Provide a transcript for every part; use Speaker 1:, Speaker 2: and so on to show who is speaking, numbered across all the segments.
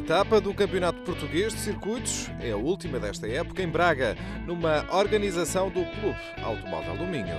Speaker 1: etapa do Campeonato Português de Circuitos é a última desta época em Braga, numa organização do Clube Automóvel do Minho.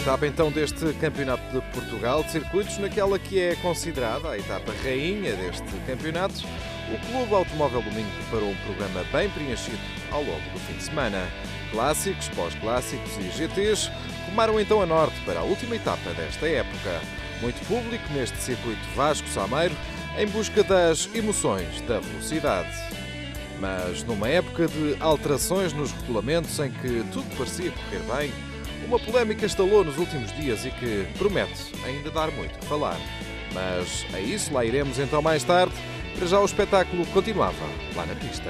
Speaker 1: Etapa então deste Campeonato de Portugal de Circuitos, naquela que é considerada a etapa rainha deste campeonato, o Clube Automóvel do Minho preparou um programa bem preenchido ao longo do fim de semana. Clássicos, pós-clássicos e GTs rumaram então a norte para a última etapa desta época. Muito público neste circuito Vasco Sameiro em busca das emoções da velocidade. Mas numa época de alterações nos regulamentos em que tudo parecia correr bem, uma polémica estalou nos últimos dias e que promete ainda dar muito que falar. Mas a isso lá iremos então mais tarde. Para já o espetáculo continuava lá na pista.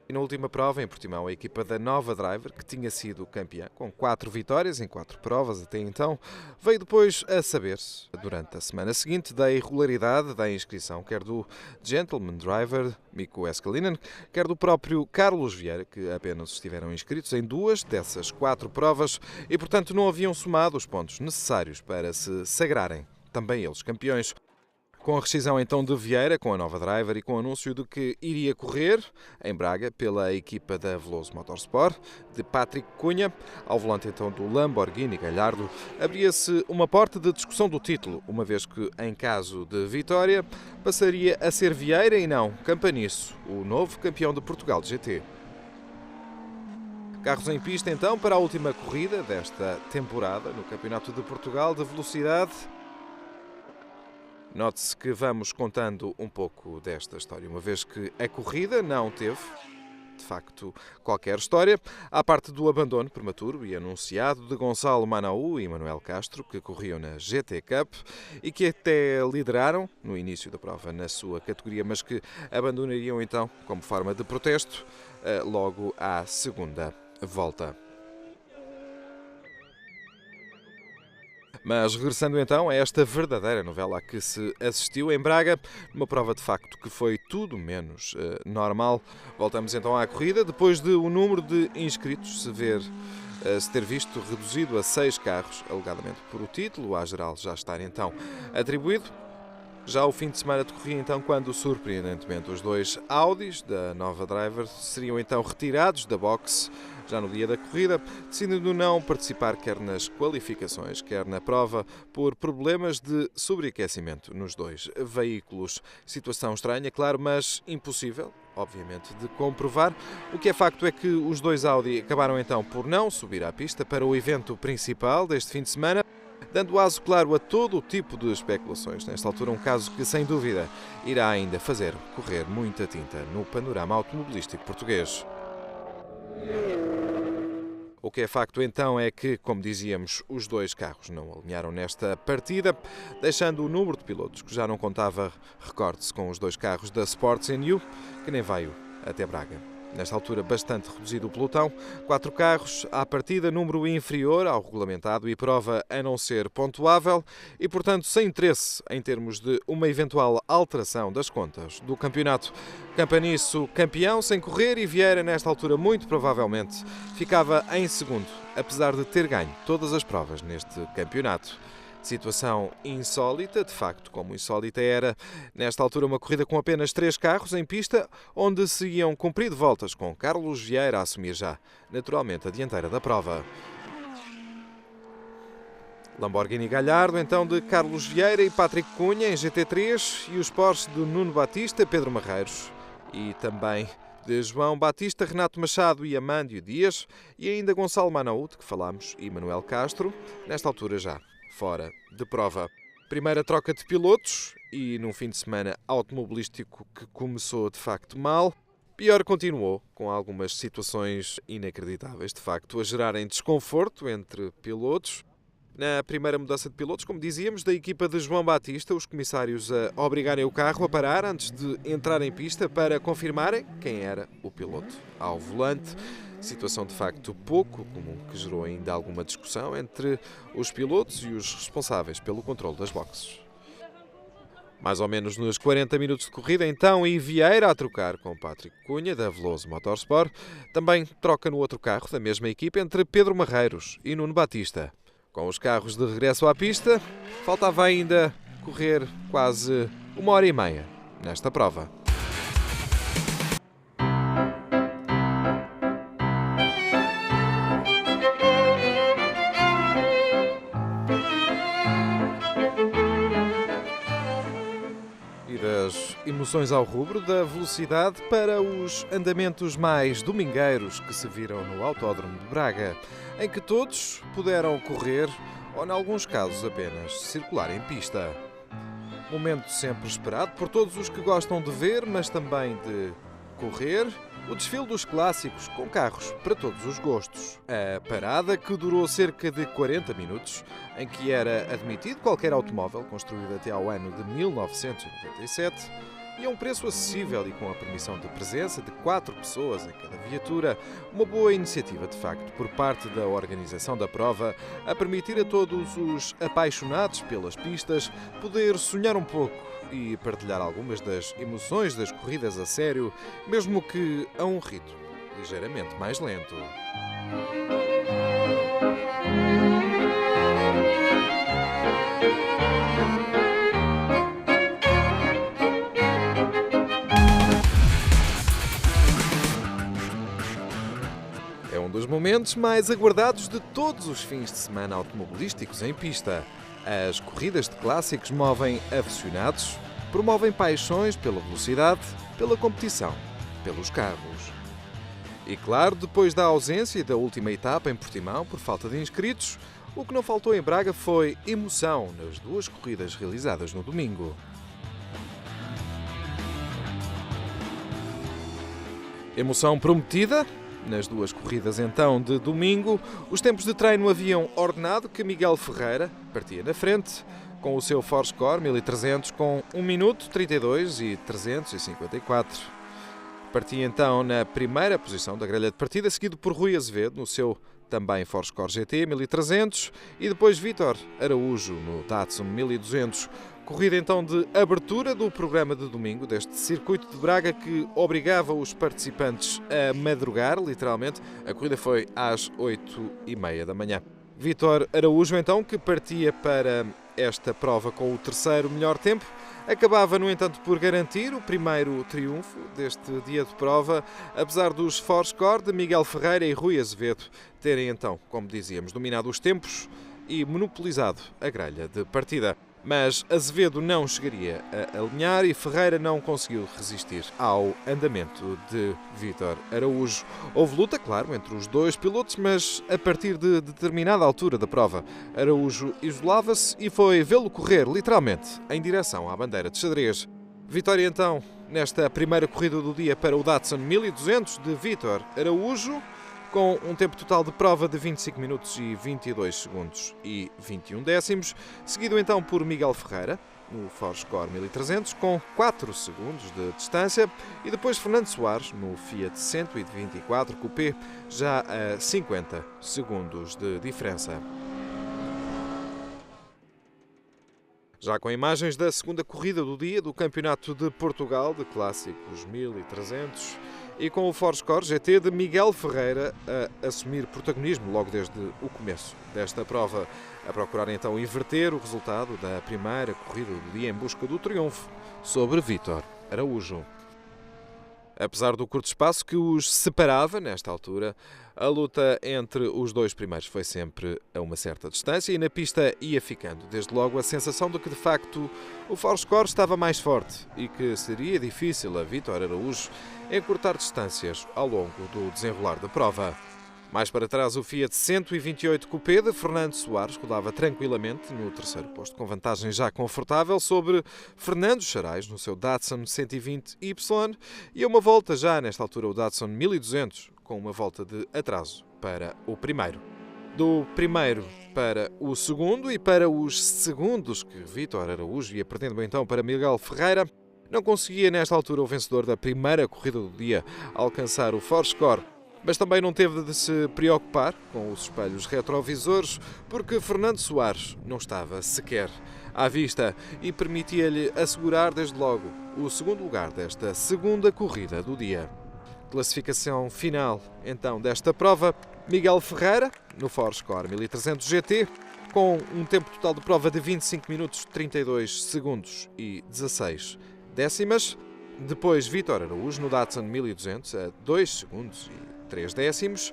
Speaker 1: E na última prova, em Portimão, a equipa da Nova Driver, que tinha sido campeã com 4 vitórias em 4 provas até então, veio depois a saber-se, durante a semana seguinte, da irregularidade da inscrição, quer do Gentleman Driver, Mikko Escalinen, quer do próprio Carlos Vieira, que apenas estiveram inscritos em 2 dessas 4 provas e, portanto, não haviam somado os pontos necessários para se sagrarem também eles campeões. Com a rescisão então de Vieira, com a Nova Driver e com o anúncio de que iria correr em Braga pela equipa da Veloso Motorsport, de Patrick Cunha, ao volante então do Lamborghini Gallardo, abria-se uma porta de discussão do título, uma vez que, em caso de vitória, passaria a ser Vieira e não Campanisso, o novo campeão de Portugal de GT. Carros em pista então para a última corrida desta temporada no Campeonato de Portugal de Velocidade. Note-se que vamos contando um pouco desta história, uma vez que a corrida não teve, de facto, qualquer história, à parte do abandono prematuro e anunciado de Gonçalo Manaú e Manuel Castro, que corriam na GT Cup e que até lideraram no início da prova na sua categoria, mas que abandonariam então, como forma de protesto, logo à segunda volta. Mas regressando então a esta verdadeira novela a que se assistiu em Braga, uma prova de facto que foi tudo menos normal. Voltamos então à corrida, depois de o número de inscritos se ter visto reduzido a 6 carros, alegadamente por o título, à geral já estar então atribuído. Já o fim de semana decorria então quando, surpreendentemente, os 2 Audis da Nova Driver seriam então retirados da boxe já no dia da corrida, decidindo não participar quer nas qualificações, quer na prova, por problemas de sobreaquecimento nos 2 veículos. Situação estranha, claro, mas impossível, obviamente, de comprovar. O que é facto é que os 2 Audi acabaram então por não subir à pista para o evento principal deste fim de semana, dando aso, claro, a todo o tipo de especulações. Nesta altura, um caso que, sem dúvida, irá ainda fazer correr muita tinta no panorama automobilístico português. O que é facto, então, é que, como dizíamos, os 2 carros não alinharam nesta partida, deixando o número de pilotos que já não contava, recorde-se, com os 2 carros da Sports NU, que nem veio até Braga. Nesta altura, bastante reduzido o pelotão, 4 carros, à partida, número inferior ao regulamentado e prova a não ser pontuável e, portanto, sem interesse em termos de uma eventual alteração das contas do campeonato. Campanisso campeão sem correr e Vieira, nesta altura, muito provavelmente, ficava em segundo, apesar de ter ganho todas as provas neste campeonato. Situação insólita, de facto, como insólita era, nesta altura, uma corrida com apenas 3 carros em pista, onde se iam cumprido voltas com Carlos Vieira a assumir já, naturalmente, a dianteira da prova. Lamborghini Gallardo, então, de Carlos Vieira e Patrick Cunha em GT3 e os Porsche de Nuno Batista, Pedro Marreiros e também de João Batista, Renato Machado e Amândio Dias e ainda Gonçalo Manaú, de que falámos, e Manuel Castro, nesta altura já fora de prova. Primeira troca de pilotos e num fim de semana automobilístico que começou de facto mal. Pior continuou, com algumas situações inacreditáveis de facto a gerarem desconforto entre pilotos. Na primeira mudança de pilotos, como dizíamos, da equipa de João Batista, os comissários a obrigarem o carro a parar antes de entrar em pista para confirmarem quem era o piloto ao volante. Situação de facto pouco comum que gerou ainda alguma discussão entre os pilotos e os responsáveis pelo controle das boxes. Mais ou menos nos 40 minutos de corrida, então, e Vieira a trocar com Patrick Cunha, da Veloso Motorsport. Também troca no outro carro da mesma equipa entre Pedro Marreiros e Nuno Batista. Com os carros de regresso à pista, faltava ainda correr quase 1h30 nesta prova. Das emoções ao rubro, da velocidade para os andamentos mais domingueiros que se viram no Autódromo de Braga, em que todos puderam correr ou, em alguns casos, apenas circular em pista. Momento sempre esperado por todos os que gostam de ver, mas também de correr, o desfile dos clássicos com carros para todos os gostos. A parada, que durou cerca de 40 minutos, em que era admitido qualquer automóvel construído até ao ano de 1997 e a um preço acessível e com a permissão de presença de 4 pessoas em cada viatura, uma boa iniciativa de facto por parte da organização da prova a permitir a todos os apaixonados pelas pistas poder sonhar um pouco e partilhar algumas das emoções das corridas a sério, mesmo que a um ritmo ligeiramente mais lento. É um dos momentos mais aguardados de todos os fins de semana automobilísticos em pista. As corridas de clássicos movem aficionados, promovem paixões pela velocidade, pela competição, pelos carros. E claro, depois da ausência da última etapa em Portimão por falta de inscritos, o que não faltou em Braga foi emoção nas duas corridas realizadas no domingo. Emoção prometida. Nas duas corridas então de domingo, os tempos de treino haviam ordenado que Miguel Ferreira partia na frente, com o seu Forscore 1300 com 1 minuto 32 e 354. Partia então na primeira posição da grelha de partida, seguido por Rui Azevedo no seu também Forscore GT 1300 e depois Vítor Araújo no Datsun 1200. Corrida então de abertura do programa de domingo deste circuito de Braga que obrigava os participantes a madrugar, literalmente. A corrida foi às 8h30 da manhã. Vítor Araújo então, que partia para esta prova com o terceiro melhor tempo, acabava no entanto por garantir o primeiro triunfo deste dia de prova, apesar dos Forscore de Miguel Ferreira e Rui Azevedo terem então, como dizíamos, dominado os tempos e monopolizado a grelha de partida. Mas Azevedo não chegaria a alinhar e Ferreira não conseguiu resistir ao andamento de Vítor Araújo. Houve luta, claro, entre os dois pilotos, mas a partir de determinada altura da prova, Araújo isolava-se e foi vê-lo correr, literalmente, em direção à bandeira de xadrez. Vitória então nesta primeira corrida do dia para o Datsun 1200 de Vítor Araújo, com um tempo total de prova de 25 minutos e 22 segundos e 21 décimos, seguido então por Miguel Ferreira, no Forscore 1300, com 4 segundos de distância, e depois Fernando Soares, no Fiat 124 Coupé, já a 50 segundos de diferença. Já com imagens da segunda corrida do dia do Campeonato de Portugal de Clássicos 1300, e com o Forscore GT de Miguel Ferreira a assumir protagonismo logo desde o começo desta prova, a procurar então inverter o resultado da primeira corrida do dia em busca do triunfo sobre Vítor Araújo. Apesar do curto espaço que os separava nesta altura, a luta entre os dois primeiros foi sempre a uma certa distância e na pista ia ficando, desde logo, a sensação de que, de facto, o Forscore estava mais forte e que seria difícil a Vítor Araújo encurtar distâncias ao longo do desenrolar da prova. Mais para trás, o Fiat 128 Coupé de Fernando Soares rodava tranquilamente no terceiro posto, com vantagem já confortável sobre Fernando Charais no seu Datsun 120Y e a uma volta já nesta altura o Datsun 1200, com uma volta de atraso para o primeiro. Do primeiro para o segundo e para os segundos que Vítor Araújo ia perdendo então para Miguel Ferreira, não conseguia nesta altura o vencedor da primeira corrida do dia alcançar o Forscore, mas também não teve de se preocupar com os espelhos retrovisores, porque Fernando Soares não estava sequer à vista e permitia-lhe assegurar desde logo o segundo lugar desta segunda corrida do dia. Classificação final então desta prova: Miguel Ferreira no Forscore 1300 GT com um tempo total de prova de 25 minutos 32 segundos e 16 décimas. Depois Vítor Araújo no Datsun 1200 a 2 segundos e 3 décimos.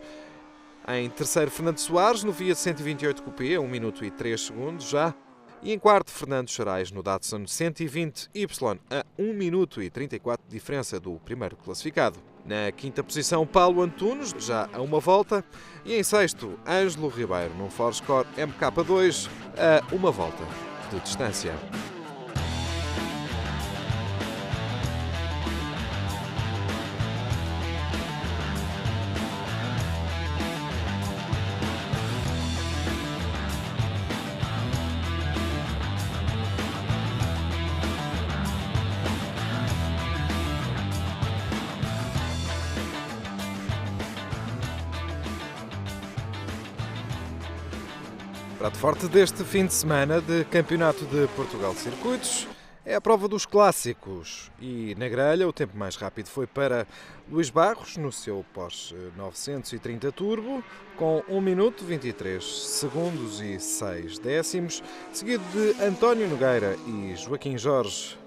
Speaker 1: Em terceiro, Fernando Soares no Fiat 128 Coupé, 1 minuto e 3 segundos já. E em quarto, Fernando Charais no Datsun 120Y, a 1 minuto e 34 de diferença do primeiro classificado. Na quinta posição, Paulo Antunes, já a uma volta. E em sexto, Ângelo Ribeiro num Forscore MK2, a uma volta de distância. Prato forte deste fim de semana de Campeonato de Portugal de Circuitos é a prova dos clássicos. E na grelha o tempo mais rápido foi para Luís Barros no seu Porsche 930 Turbo com 1 minuto 23 segundos e 6 décimos, seguido de António Nogueira e Joaquim Jorge.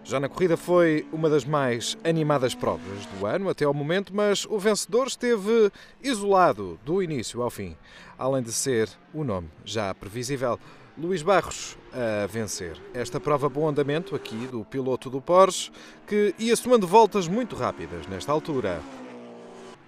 Speaker 1: Já na corrida foi uma das mais animadas provas do ano até ao momento, mas o vencedor esteve isolado do início ao fim, além de ser o nome já previsível. Luís Barros a vencer esta prova bom andamento aqui do piloto do Porsche, que ia somando voltas muito rápidas nesta altura.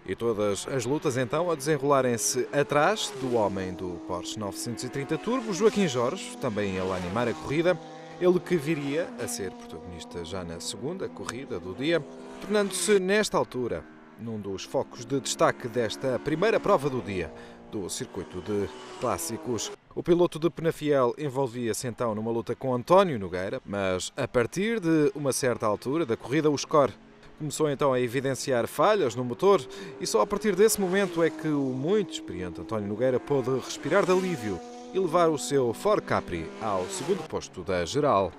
Speaker 1: E todas as lutas então a desenrolarem-se atrás do homem do Porsche 930 Turbo, Joaquim Jorge, também ele a animar a corrida. Ele que viria a ser protagonista já na segunda corrida do dia, tornando-se nesta altura num dos focos de destaque desta primeira prova do dia do circuito de clássicos. O piloto de Penafiel envolvia-se então numa luta com António Nogueira, mas a partir de uma certa altura da corrida o score começou então a evidenciar falhas no motor e só a partir desse momento é que o muito experiente António Nogueira pôde respirar de alívio e levar o seu Ford Capri ao segundo posto da geral.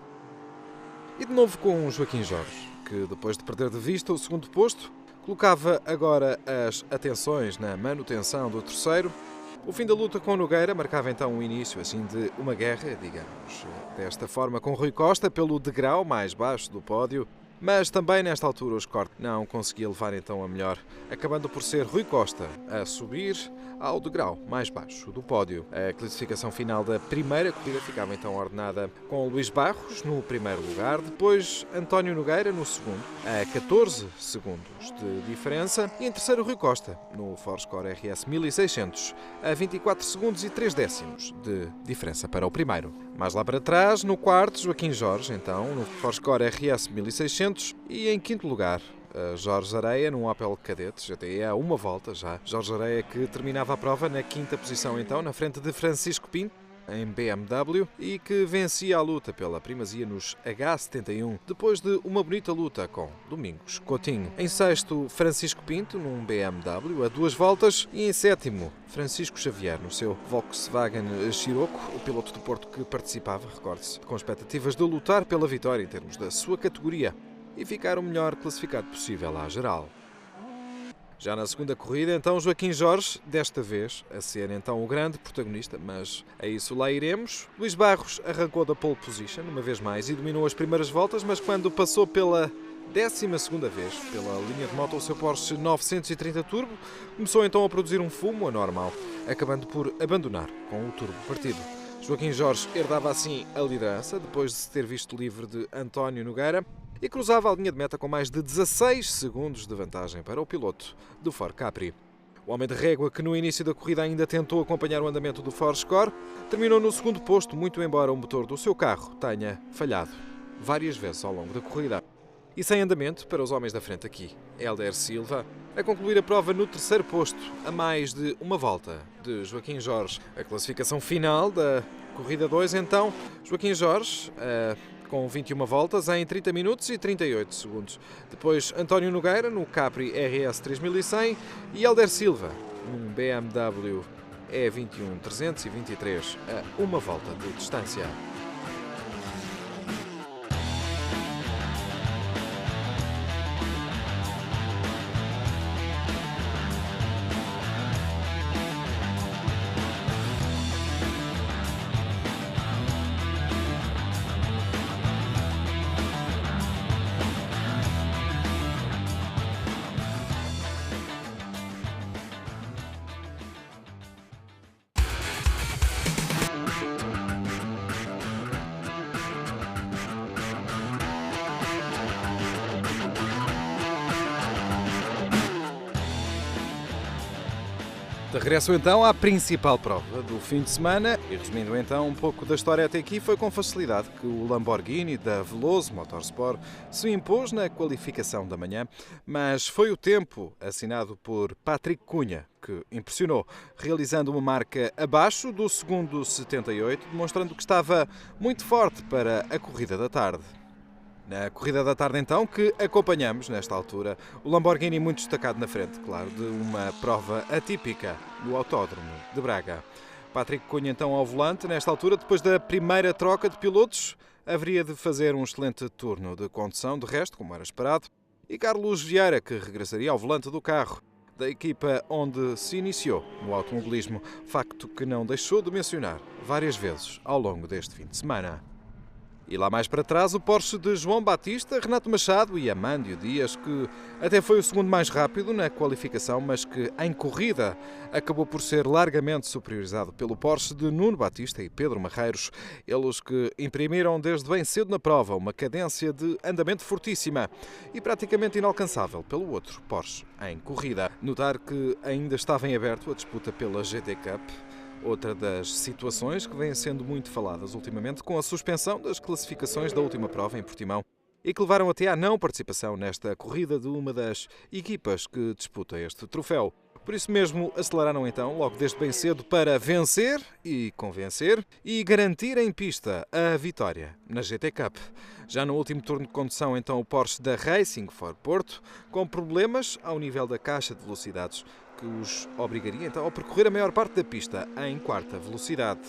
Speaker 1: E de novo com o Joaquim Jorge, que depois de perder de vista o segundo posto, colocava agora as atenções na manutenção do terceiro. O fim da luta com Nogueira marcava então o início assim de uma guerra, digamos, desta forma com Rui Costa pelo degrau mais baixo do pódio. Mas também nesta altura o score não conseguia levar então a melhor, acabando por ser Rui Costa a subir ao degrau mais baixo do pódio. A classificação final da primeira corrida ficava então ordenada com Luís Barros no primeiro lugar, depois António Nogueira no segundo, a 14 segundos de diferença, e em terceiro Rui Costa no Forscore RS 1600, a 24 segundos e 3 décimos de diferença para o primeiro. Mais lá para trás, no quarto, Joaquim Jorge, então, no Forscore RS 1600, e em quinto lugar, Jorge Areia, num Opel Kadett GTE a uma volta já. Jorge Areia que terminava a prova na quinta posição, então, na frente de Francisco Pinto, em BMW, e que vencia a luta pela primazia nos H71, depois de uma bonita luta com Domingos Coutinho. Em sexto, Francisco Pinto, num BMW a duas voltas, e em sétimo, Francisco Xavier, no seu Volkswagen Scirocco, o piloto do Porto que participava, recorde-se, com expectativas de lutar pela vitória em termos da sua categoria e ficar o melhor classificado possível à geral. Já na segunda corrida, então, Joaquim Jorge, desta vez a ser então o grande protagonista, mas a isso lá iremos. Luís Barros arrancou da pole position uma vez mais e dominou as primeiras voltas, mas quando passou pela 12ª vez pela linha de moto o seu Porsche 930 Turbo, começou então a produzir um fumo anormal, acabando por abandonar com o turbo partido. Joaquim Jorge herdava assim a liderança, depois de se ter visto livre de António Nogueira, e cruzava a linha de meta com mais de 16 segundos de vantagem para o piloto do Ford Capri. O homem de régua, que no início da corrida ainda tentou acompanhar o andamento do Forscore, terminou no segundo posto, muito embora o motor do seu carro tenha falhado várias vezes ao longo da corrida. E sem andamento para os homens da frente aqui, Hélder Silva a concluir a prova no terceiro posto, a mais de uma volta de Joaquim Jorge. A classificação final da corrida 2, então, Joaquim Jorge com 21 voltas em 30 minutos e 38 segundos. Depois António Nogueira no Capri RS 3100 e Hélder Silva num BMW E21 323 a uma volta de distância. De regresso então à principal prova do fim de semana e resumindo então um pouco da história até aqui, foi com facilidade que o Lamborghini da Veloso Motorsport se impôs na qualificação da manhã, mas foi o tempo assinado por Patrick Cunha que impressionou, realizando uma marca abaixo do segundo 78, demonstrando que estava muito forte para a corrida da tarde. Na corrida da tarde, então, que acompanhamos nesta altura, o Lamborghini muito destacado na frente, claro, de uma prova atípica no Autódromo de Braga. Patrick Cunha, então, ao volante, nesta altura, depois da primeira troca de pilotos, haveria de fazer um excelente turno de condução, de resto, como era esperado, e Carlos Vieira, que regressaria ao volante do carro da equipa onde se iniciou no automobilismo, facto que não deixou de mencionar várias vezes ao longo deste fim de semana. E lá mais para trás o Porsche de João Batista, Renato Machado e Amândio Dias, que até foi o segundo mais rápido na qualificação, mas que em corrida acabou por ser largamente superiorizado pelo Porsche de Nuno Batista e Pedro Marreiros, eles que imprimiram desde bem cedo na prova uma cadência de andamento fortíssima e praticamente inalcançável pelo outro Porsche em corrida. Notar que ainda estava em aberto a disputa pela GT Cup, outra das situações que vêm sendo muito faladas ultimamente com a suspensão das classificações da última prova em Portimão e que levaram até à não participação nesta corrida de uma das equipas que disputa este troféu. Por isso mesmo aceleraram então logo desde bem cedo para vencer e convencer e garantir em pista a vitória na GT Cup. Já no último turno de condução então o Porsche da Racing for Porto com problemas ao nível da caixa de velocidades que os obrigaria então a percorrer a maior parte da pista em quarta velocidade.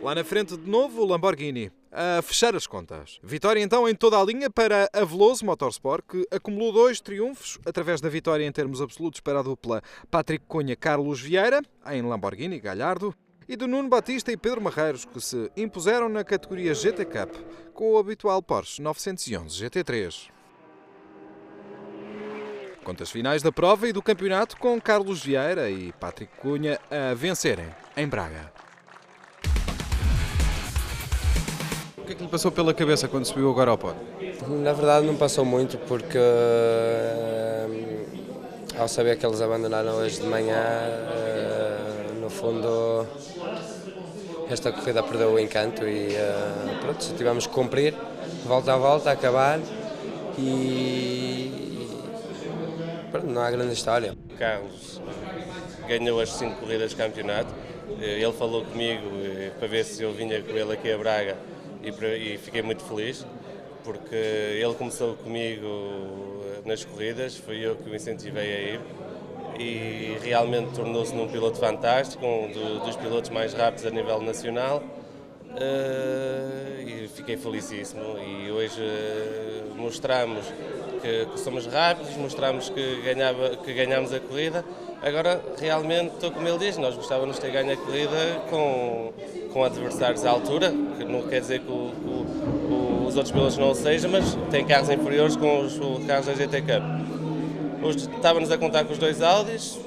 Speaker 1: Lá na frente de novo o Lamborghini a fechar as contas. Vitória então em toda a linha para a Veloso Motorsport, que acumulou 2 triunfos através da vitória em termos absolutos para a dupla Patrick Cunha-Carlos Vieira, em Lamborghini Gallardo, e do Nuno Batista e Pedro Marreiros, que se impuseram na categoria GT Cup com o habitual Porsche 911 GT3. Contas finais da prova e do campeonato com Carlos Vieira e Patrick Cunha a vencerem em Braga. O que é que lhe passou pela cabeça quando subiu agora ao pódio?
Speaker 2: Na verdade não passou muito porque ao saber que eles abandonaram hoje de manhã, no fundo esta corrida perdeu o encanto e pronto, tivemos que cumprir, volta a volta, acabar e pronto, não há grande história.
Speaker 3: O Carlos ganhou as 5 corridas de campeonato, ele falou comigo para ver se eu vinha com ele aqui a Braga e fiquei muito feliz porque ele começou comigo nas corridas, foi eu que o incentivei a ir e realmente tornou-se num piloto fantástico, um dos pilotos mais rápidos a nível nacional e fiquei felicíssimo e hoje mostramos que somos rápidos, mostramos que ganhamos a corrida. Agora, realmente, estou como ele diz, nós gostávamos de ter ganho a corrida com adversários à altura, que não quer dizer que os outros pilotos não o sejam, mas têm carros inferiores com os carros da GT Cup. Hoje estávamos a contar com os 2 Audis,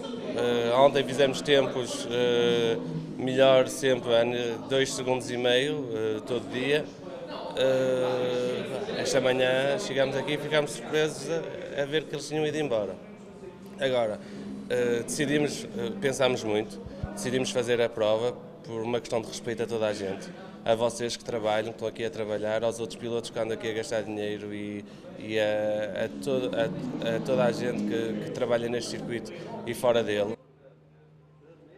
Speaker 3: ontem fizemos tempos melhor sempre, a 2,5 segundos todo dia. Esta manhã chegámos aqui e ficámos surpresos a ver que eles tinham ido embora. Agora, pensámos muito, decidimos fazer a prova por uma questão de respeito a toda a gente, a vocês que trabalham, que estão aqui a trabalhar, aos outros pilotos que andam aqui a gastar dinheiro e a toda a gente que trabalha neste circuito e fora dele.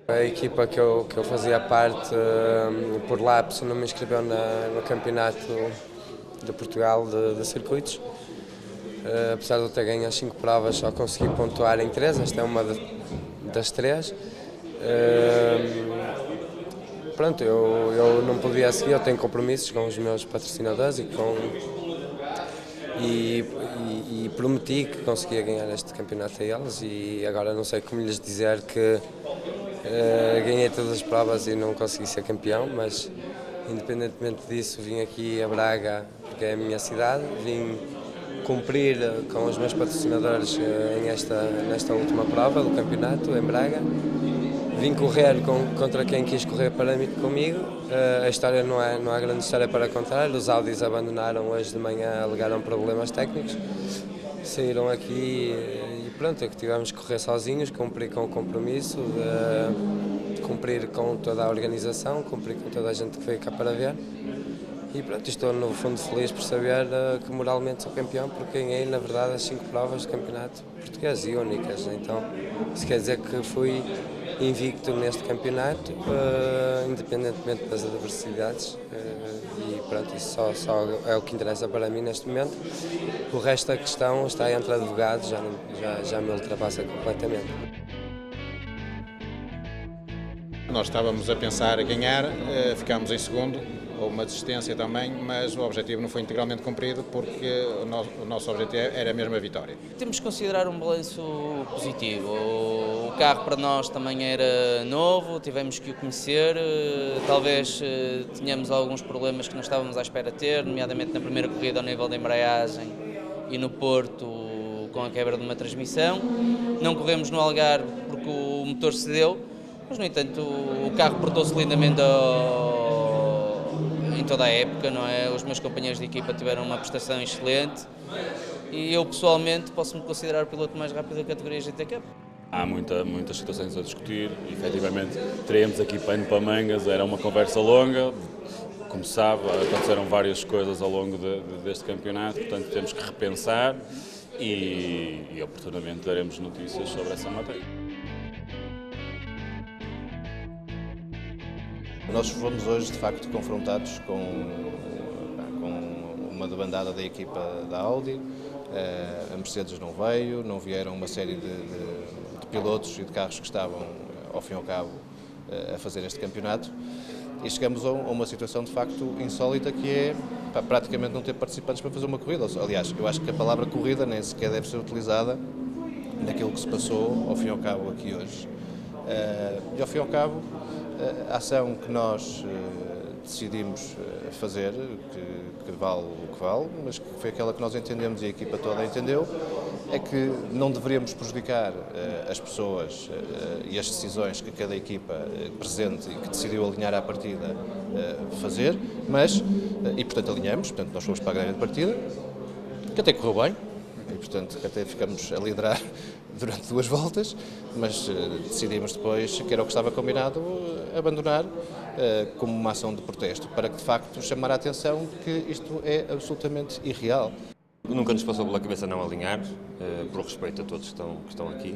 Speaker 2: A equipa que eu fazia parte, por lapso, não me inscreveu no campeonato de Portugal de circuitos. Apesar de eu ter ganho as 5 provas, só consegui pontuar em 3, esta é uma das 3. Pronto, eu não podia seguir, eu tenho compromissos com os meus patrocinadores e prometi que conseguia ganhar este campeonato a eles e agora não sei como lhes dizer que ganhei todas as provas e não consegui ser campeão, mas independentemente disso vim aqui a Braga porque é a minha cidade, vim cumprir com os meus patrocinadores nesta última prova do campeonato em Braga. Vim correr contra quem quis correr comigo. A história não há grande história para contar. Os Audis abandonaram hoje de manhã, alegaram problemas técnicos saíram aqui e pronto, é que tivemos que correr sozinhos, cumprir com o compromisso, cumprir com toda a organização, cumprir com toda a gente que veio cá para ver. E pronto, estou no fundo feliz por saber que moralmente sou campeão, porque ganhei na verdade as 5 provas do campeonato português e únicas. Então isso quer dizer que fui invicto neste campeonato, independentemente das adversidades, e pronto, isso só é o que interessa para mim neste momento. O resto da questão está entre advogados, já me ultrapassa completamente.
Speaker 4: Nós estávamos a pensar ganhar, ficámos em segundo, houve uma desistência também, mas o objetivo não foi integralmente cumprido porque o nosso objetivo era mesmo a vitória.
Speaker 5: Temos que considerar um balanço positivo. O carro para nós também era novo, tivemos que o conhecer, talvez tenhamos alguns problemas que não estávamos à espera de ter, nomeadamente na primeira corrida ao nível da embreagem e no Porto com a quebra de uma transmissão. Não corremos no Algarve porque o motor cedeu, mas no entanto o carro portou-se lindamente em toda a época, não é? Os meus companheiros de equipa tiveram uma prestação excelente e eu pessoalmente posso-me considerar o piloto mais rápido da categoria GT Cup.
Speaker 6: Há muitas situações a discutir, efetivamente teremos aqui pano para mangas, era uma conversa longa, como sabe, aconteceram várias coisas ao longo deste campeonato, portanto temos que repensar e oportunamente daremos notícias sobre essa matéria.
Speaker 7: Nós fomos hoje, de facto, confrontados com uma debandada da equipa da Audi. A Mercedes não veio, não vieram uma série de pilotos e de carros que estavam, ao fim e ao cabo, a fazer este campeonato. E chegamos a uma situação, de facto, insólita, que é praticamente não ter participantes para fazer uma corrida. Aliás, eu acho que a palavra corrida nem sequer deve ser utilizada naquilo que se passou, ao fim e ao cabo, aqui hoje. E, ao fim e ao cabo, a ação que nós decidimos fazer, que vale o que vale, mas que foi aquela que nós entendemos e a equipa toda entendeu, é que não deveríamos prejudicar as pessoas e as decisões que cada equipa presente e que decidiu alinhar à partida fazer, mas, e portanto alinhamos, portanto nós fomos para a grande partida, que até correu bem, e portanto até ficamos a liderar durante 2 voltas, mas decidimos depois, que era o que estava combinado, abandonar como uma ação de protesto, para que de facto chamar a atenção de que isto é absolutamente irreal.
Speaker 8: Nunca nos passou pela cabeça não alinhar, por respeito a todos que estão aqui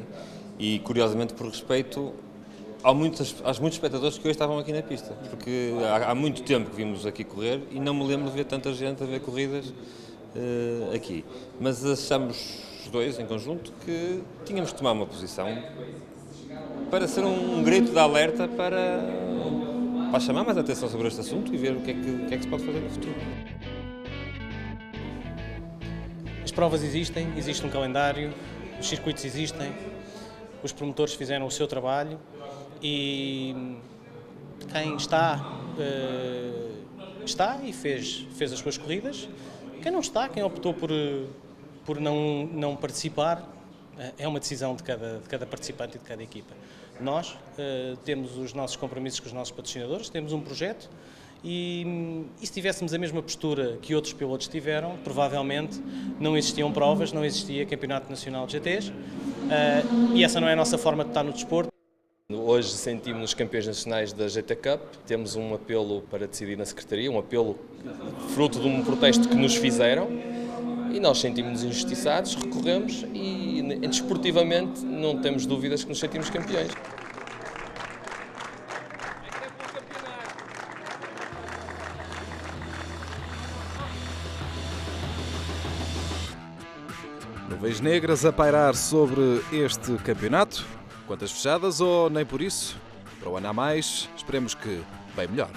Speaker 8: e, curiosamente, por respeito aos muitos espectadores que hoje estavam aqui na pista, porque há muito tempo que vimos aqui correr e não me lembro de ver tanta gente a ver corridas aqui. Mas achamos os dois, em conjunto, que tínhamos de tomar uma posição para ser um grito de alerta para chamar mais atenção sobre este assunto e ver o que é que se pode fazer no futuro.
Speaker 9: As provas existem, existe um calendário, os circuitos existem, os promotores fizeram o seu trabalho e quem está e fez as suas corridas. Quem não está, quem optou por não participar, é uma decisão de cada participante e de cada equipa. Nós temos os nossos compromissos com os nossos patrocinadores, temos um projeto e se tivéssemos a mesma postura que outros pilotos tiveram, provavelmente não existiam provas, não existia Campeonato Nacional de GTs e essa não é a nossa forma de estar no desporto.
Speaker 3: Hoje sentimos-nos campeões nacionais da GT Cup, temos um apelo para decidir na Secretaria, um apelo fruto de um protesto que nos fizeram e nós sentimos-nos injustiçados, recorremos e desportivamente não temos dúvidas que nos sentimos campeões.
Speaker 1: Nuvens negras a pairar sobre este campeonato. Quantas fechadas ou nem por isso? Para o ano a mais, esperemos que bem melhor.